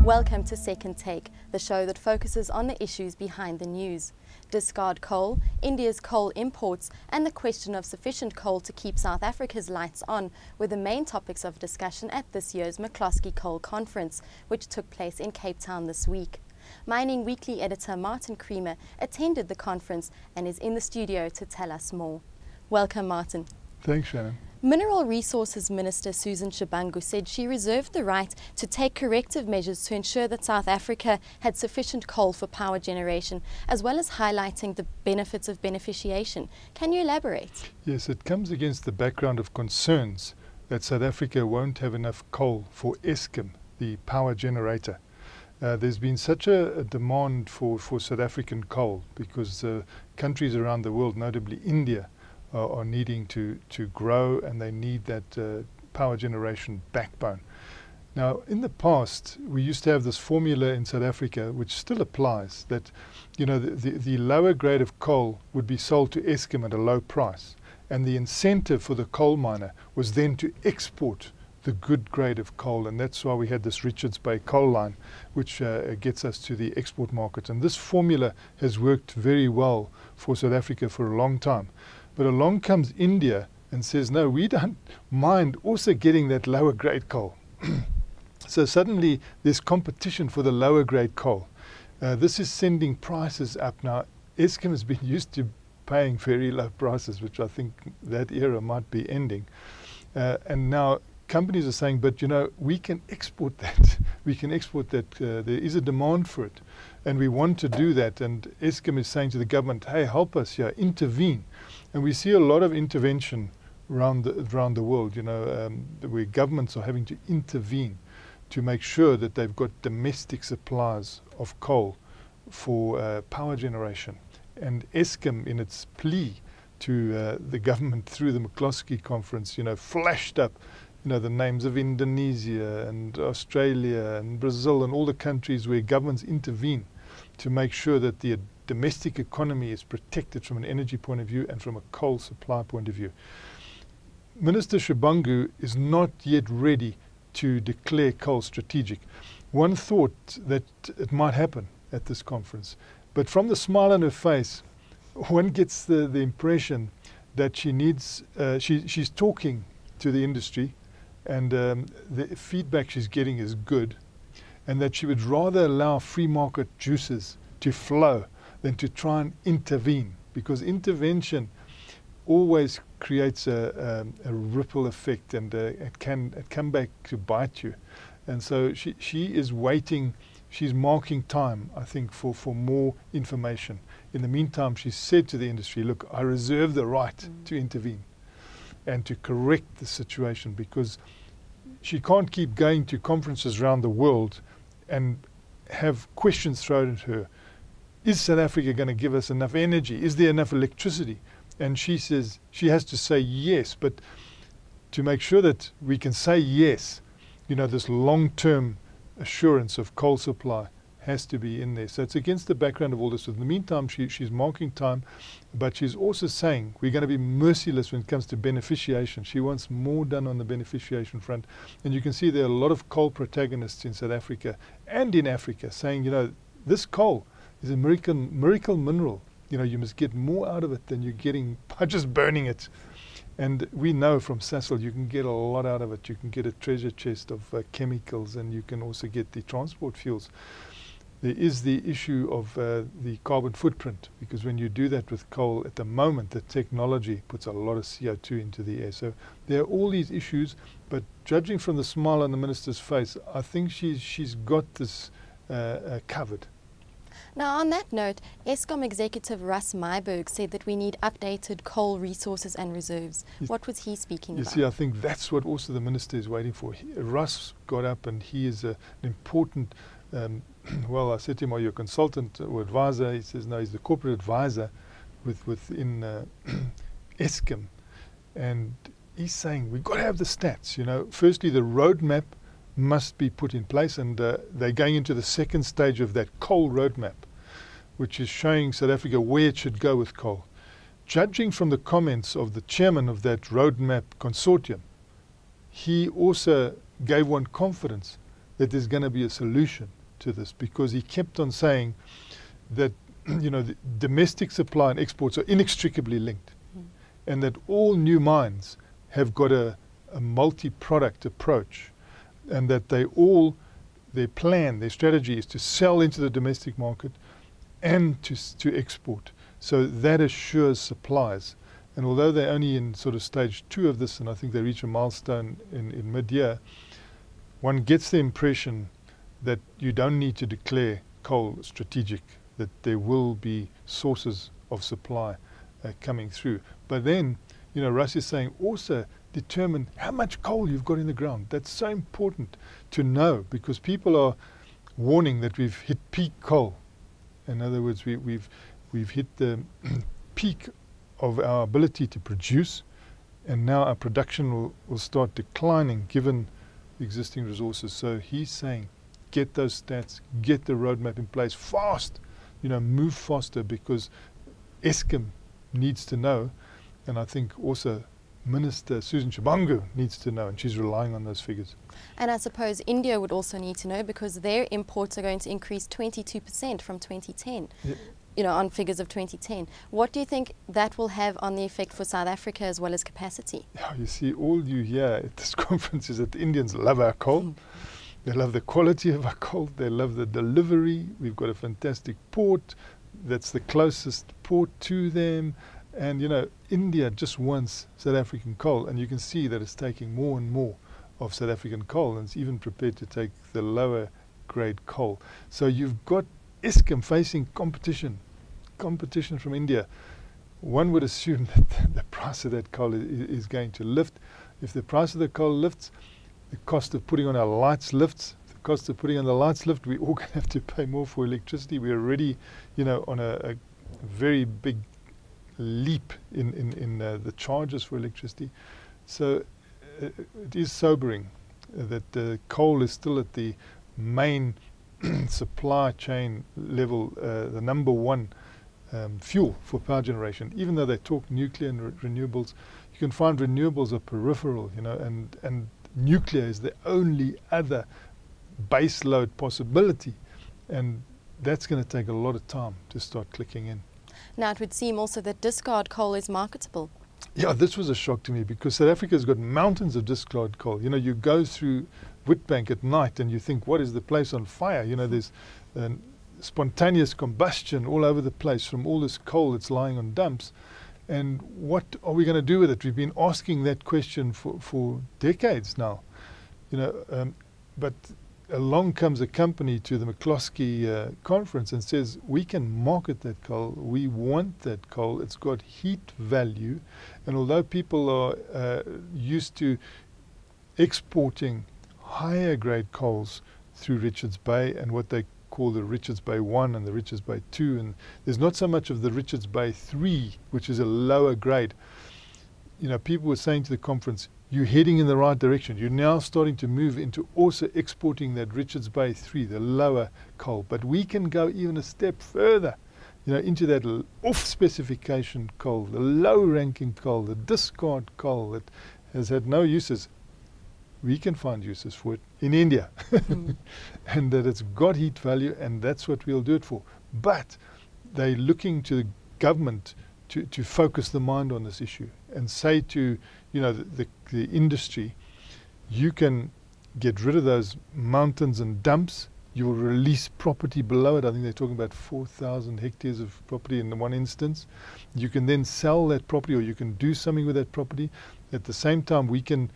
Welcome to Second Take, the show that focuses on the issues behind the news. Discard coal, India's coal imports, and the question of sufficient coal to keep South Africa's lights on were the main topics of discussion at this year's McCloskey Coal Conference, which took place in Cape Town this week. Mining Weekly editor Martin Creamer attended the conference and is in the studio to tell us more. Welcome, Martin. Thanks, Shannon. Mineral Resources Minister Susan Shabangu said she reserved the right to take corrective measures to ensure that South Africa had sufficient coal for power generation, as well as highlighting the benefits of beneficiation. Can you elaborate? Yes, it comes against the background of concerns that South Africa won't have enough coal for Eskom, the power generator. There's been such a demand for South African coal because countries around the world, notably India, are needing to grow, and they need that power generation backbone. Now, in the past, we used to have this formula in South Africa, which still applies, that the lower grade of coal would be sold to Eskom at a low price, and the incentive for the coal miner was then to export the good grade of coal, and that's why we had this Richards Bay coal line, which gets us to the export market. And this formula has worked very well for South Africa for a long time. But along comes India and says, no, we don't mind also getting that lower grade coal. So suddenly there's competition for the lower grade coal. This is sending prices up. Now, Eskom has been used to paying very low prices, which I think that era might be ending. And now companies are saying, but we can export that. We can export that. There is a demand for it. And we want to do that. And Eskom is saying to the government, hey, help us here, intervene. And we see a lot of intervention around the world, where governments are having to intervene to make sure that they've got domestic supplies of coal for power generation. And Eskom, in its plea to the government through the McCloskey conference, flashed up the names of Indonesia and Australia and Brazil and all the countries where governments intervene to make sure that the domestic economy is protected from an energy point of view and from a coal supply point of view. Minister Shabangu is not yet ready to declare coal strategic. One thought that it might happen at this conference, but from the smile on her face, one gets the impression that she needs, she's talking to the industry, and the feedback she's getting is good, and that she would rather allow free market juices to flow than to try and intervene, because intervention always creates a ripple effect, and it can come back to bite you. And so she is waiting, she's marking time, I think, for more information. In the meantime, she said to the industry, look, I reserve the right to intervene and to correct the situation, because she can't keep going to conferences around the world and have questions thrown at her. Is South Africa going to give us enough energy? Is there enough electricity? And she says she has to say yes, but to make sure that we can say yes, this long-term assurance of coal supply has to be in there. So it's against the background of all this. In the meantime, she's marking time, but she's also saying we're going to be merciless when it comes to beneficiation. She wants more done on the beneficiation front. And you can see there are a lot of coal protagonists in South Africa and in Africa saying, this coal is a miracle mineral. You must get more out of it than you're getting by just burning it. And we know from Sasol you can get a lot out of it. You can get a treasure chest of chemicals, and you can also get the transport fuels. There is the issue of the carbon footprint, because when you do that with coal at the moment, the technology puts a lot of CO2 into the air. So there are all these issues, but judging from the smile on the minister's face, I think she's got this covered. Now, on that note, Eskom executive Russ Myburgh said that we need updated coal resources and reserves. What was he speaking about? You see, I think that's what also the minister is waiting for. Russ got up, and he is an important, well, I said to him, are you a consultant or advisor? He says, no, he's the corporate advisor within Eskom. And he's saying, we've got to have the stats. Firstly, the roadmap must be put in place, and they're going into the second stage of that coal roadmap, which is showing South Africa where it should go with coal. judging from the comments of the chairman of that roadmap consortium, he also gave one confidence that there's going to be a solution to this, because he kept on saying that the domestic supply and exports are inextricably linked, and that all new mines have got a multi-product approach, and that their strategy is to sell into the domestic market and to export. So that assures supplies. And although they're only in sort of stage 2 of this, and I think they reach a milestone in mid-year, one gets the impression that you don't need to declare coal strategic, that there will be sources of supply coming through. But then, Russ is saying also determine how much coal you've got in the ground. That's so important to know, because people are warning that we've hit peak coal. In other words, we've hit the peak of our ability to produce, and now our production will start declining given the existing resources. So he's saying, get those stats, get the roadmap in place fast, move faster, because Eskom needs to know, and I think also Minister Susan Chibangu needs to know, and she's relying on those figures. And I suppose India would also need to know, because their imports are going to increase 22% from 2010. Yeah. On figures of 2010. What do you think that will have on the effect for South Africa as well as capacity? Yeah, you see, all you hear at this conference is that the Indians love our coal. They love the quality of our coal. They love the delivery. We've got a fantastic port that's the closest port to them. And, India just wants South African coal. And you can see that it's taking more and more of South African coal, and it's even prepared to take the lower grade coal. So you've got Eskom facing competition from India. One would assume that the price of that coal is going to lift. If the price of the coal lifts, the cost of putting on our lights lifts. If the cost of putting on the lights lift, we're all going to have to pay more for electricity. We're already, on a very big leap in the charges for electricity. So it is sobering that coal is still at the main supply chain level, the number one fuel for power generation. Even though they talk nuclear and renewables, you can find renewables are peripheral, and nuclear is the only other base load possibility, and that's going to take a lot of time to start clicking in. Now it would seem also that discard coal is marketable. Yeah, this was a shock to me, because South Africa's got mountains of discard coal. You go through Witbank at night and you think, what is the place on fire? There's spontaneous combustion all over the place from all this coal that's lying on dumps. And what are we going to do with it? We've been asking that question for decades now. But along comes a company to the McCloskey conference and says, we can market that coal, we want that coal, it's got heat value. And although people are used to exporting higher grade coals through Richards Bay and what they call the Richards Bay 1 and the Richards Bay 2, and there's not so much of the Richards Bay 3, which is a lower grade. People were saying to the conference, you're heading in the right direction. You're now starting to move into also exporting that Richards Bay 3, the lower coal. But we can go even a step further, into that off-specification coal, the low-ranking coal, the discard coal that has had no uses. We can find uses for it in India, and that it's got heat value, and that's what we'll do it for. But they're looking to the government to focus the mind on this issue and say to the industry, you can get rid of those mountains and dumps. You will release property below it. I think they're talking about 4,000 hectares of property in the one instance. You can then sell that property, or you can do something with that property. At the same time, we can,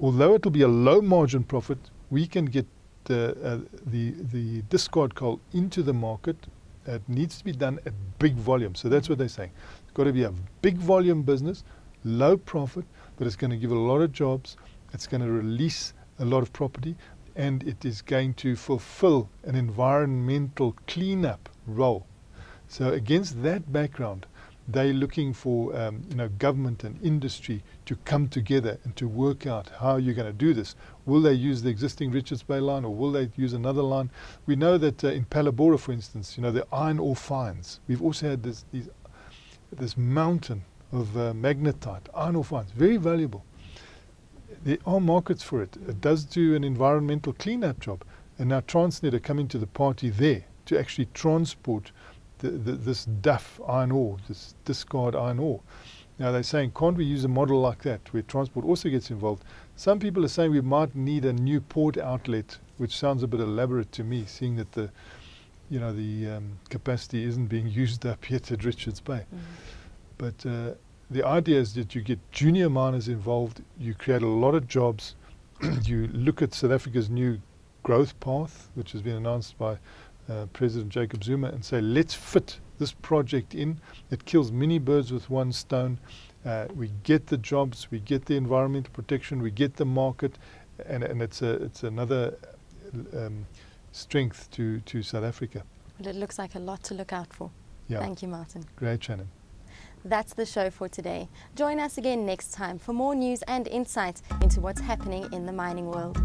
although it'll be a low margin profit, we can get the discard coal into the market. It needs to be done at big volume. So that's what they're saying. It's got to be a big volume business, low profit, but it's going to give a lot of jobs. It's going to release a lot of property, and it is going to fulfill an environmental cleanup role. So against that background, they're looking for government and industry to come together and to work out how you're going to do this. Will they use the existing Richards Bay line, or will they use another line? We know that in Palabora, for instance, the iron ore finds. We've also had this mountain magnetite, iron ore fines, very valuable. There are markets for it. It does do an environmental cleanup job. And now Transnet are coming to the party there to actually transport this duff iron ore, this discard iron ore. Now they're saying, can't we use a model like that where transport also gets involved? Some people are saying we might need a new port outlet, which sounds a bit elaborate to me, seeing that the capacity isn't being used up yet at Richards Bay. But the idea is that you get junior miners involved, you create a lot of jobs, you look at South Africa's new growth path, which has been announced by President Jacob Zuma, and say, let's fit this project in. It kills many birds with one stone. We get the jobs, we get the environmental protection, we get the market, and it's another strength to South Africa. Well, it looks like a lot to look out for. Yeah. Thank you, Martin. Great, Shannon. That's the show for today. Join us again next time for more news and insights into what's happening in the mining world.